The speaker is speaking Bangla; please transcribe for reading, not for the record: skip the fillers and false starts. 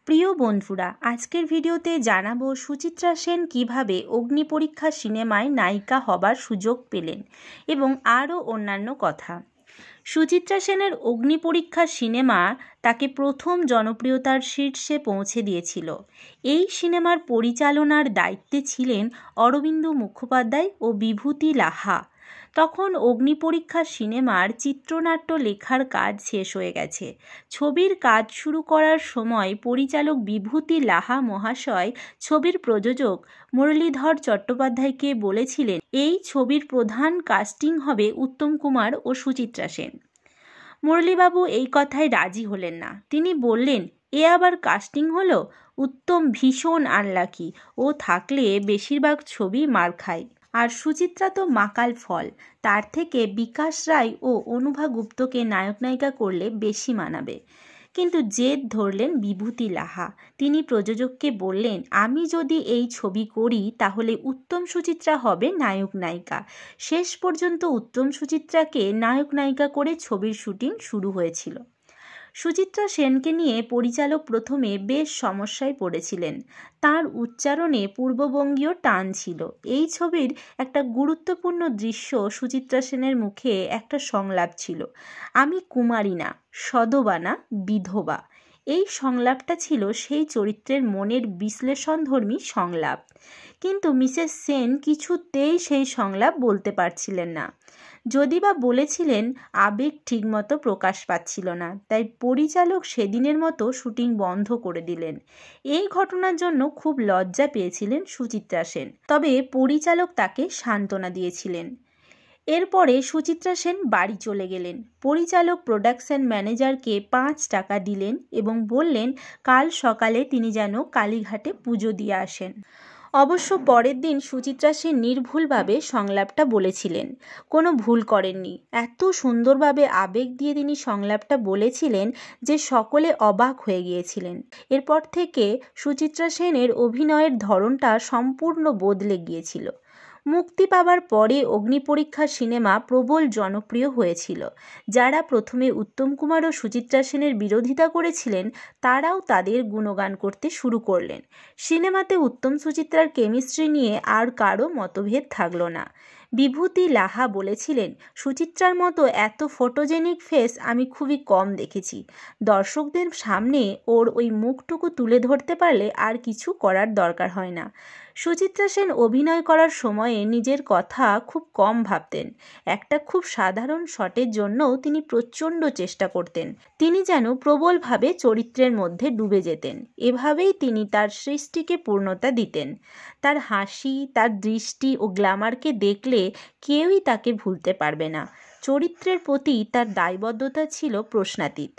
প্রিয় বন্ধুরা, আজকের ভিডিওতে জানাবো সুচিত্রা সেন কিভাবে অগ্নিপরীক্ষা সিনেমায় নায়িকা হবার সুযোগ পেলেন এবং আরও অন্যান্য কথা। সুচিত্রা সেনের অগ্নিপরীক্ষা সিনেমা তাকে প্রথম জনপ্রিয়তার শীর্ষে পৌঁছে দিয়েছিল। এই সিনেমার পরিচালনার দায়িত্বে ছিলেন অরবিন্দ মুখোপাধ্যায় ও বিভূতি লাহা। তখন অগ্নিপরীক্ষা সিনেমার চিত্রনাট্য লেখার কাজ শেষ হয়ে গেছে। ছবির কাজ শুরু করার সময় পরিচালক বিভূতি লাহা মহাশয় ছবির প্রযোজক মুরলীধর চট্টোপাধ্যায়কে বলেছিলেন এই ছবির প্রধান কাস্টিং হবে উত্তম কুমার ও সুচিত্রা সেন। মুরলীবাবু এই কথায় রাজি হলেন না। তিনি বললেন, এ আবার কাস্টিং হলো? উত্তম ভীষণ আনলাকি, ও থাকলে বেশিরভাগ ছবি মার খায়। আর সুচিত্রা তো মাকাল ফল, তার থেকে বিকাশ রায় ও অনুভা গুপ্তকে নায়ক নায়িকা করলে বেশি মানাবে। কিন্তু জেদ ধরলেন বিভূতি লাহা। তিনি প্রযোজককে বললেন, আমি যদি এই ছবি করি তাহলে উত্তম সুচিত্রা হবে নায়ক নায়িকা। শেষ পর্যন্ত উত্তম সুচিত্রাকে নায়ক নায়িকা করে ছবির শুটিং শুরু হয়েছিল। সুচিত্রা সেনকে নিয়ে পরিচালক প্রথমে বেশ সমস্যায় পড়েছিলেন। তার উচ্চারণে পূর্ববঙ্গীয় টান ছিল। এই ছবির একটা গুরুত্বপূর্ণ দৃশ্য সুচিত্রা সেনের মুখে একটা সংলাপ ছিল, আমি কুমারী না, সদবা না, বিধবা। এই সংলাপটা ছিল সেই চরিত্রের মনের বিশ্লেষণধর্মী সংলাপ। কিন্তু মিসেস সেন কিছুতেই সেই সংলাপ বলতে পারছিলেন না। যদি বা বলেছিলেন, আবেগ ঠিকমতো প্রকাশ পাচ্ছিল না, তাই পরিচালক সেদিনের মতো শুটিং বন্ধ করে দিলেন। এই ঘটনার জন্য খুব লজ্জা পেয়েছিলেন সুচিত্রা সেন, তবে পরিচালক তাকে সান্ত্বনা দিয়েছিলেন। এরপরে সুচিত্রা সেন বাড়ি চলে গেলেন। পরিচালক প্রোডাকশন ম্যানেজারকে 5 টাকা দিলেন এবং বললেন কাল সকালে তিনি যেন কালীঘাটে পুজো দিয়ে আসেন। অবশ্য পরের দিন সুচিত্রা সেন নির্ভুলভাবে সংলাপটা বলেছিলেন, কোনো ভুল করেননি। এত সুন্দরভাবে আবেগ দিয়ে তিনি সংলাপটা বলেছিলেন যে সকলে অবাক হয়ে গিয়েছিলেন। এরপর থেকে সুচিত্রা সেনের অভিনয়ের ধরনটা সম্পূর্ণ বদলে গিয়েছিল। মুক্তি পাবার পরে অগ্নিপরীক্ষা সিনেমা প্রবল জনপ্রিয় হয়েছিল। যারা প্রথমে উত্তম কুমার ও সুচিত্রা সেনের বিরোধিতা করেছিলেন তারাও তাদের গুণগান করতে শুরু করলেন। সিনেমাতে উত্তম সুচিত্রার কেমিস্ট্রি নিয়ে আর কারো মতভেদ থাকলো না। বিভূতি লাহা বলেছিলেন, সুচিত্রার মতো এত ফটোজেনিক ফেস আমি খুবই কম দেখেছি। দর্শকদের সামনে ওর ওই মুখটুকু তুলে ধরতে পারলে আর কিছু করার দরকার হয় না। সুচিত্রা সেন অভিনয় করার সময়ে নিজের কথা খুব কম ভাবতেন। একটা খুব সাধারণ শটের জন্যও তিনি প্রচণ্ড চেষ্টা করতেন। তিনি যেন প্রবলভাবে চরিত্রের মধ্যে ডুবে যেতেন। এভাবেই তিনি তার সৃষ্টিকে পূর্ণতা দিতেন। তার হাসি, তার দৃষ্টি ও গ্ল্যামারকে দেখলে কেউই তাকে ভুলতে পারবে না। চরিত্রের প্রতি তার দায়বদ্ধতা ছিল প্রশ্নাতীত।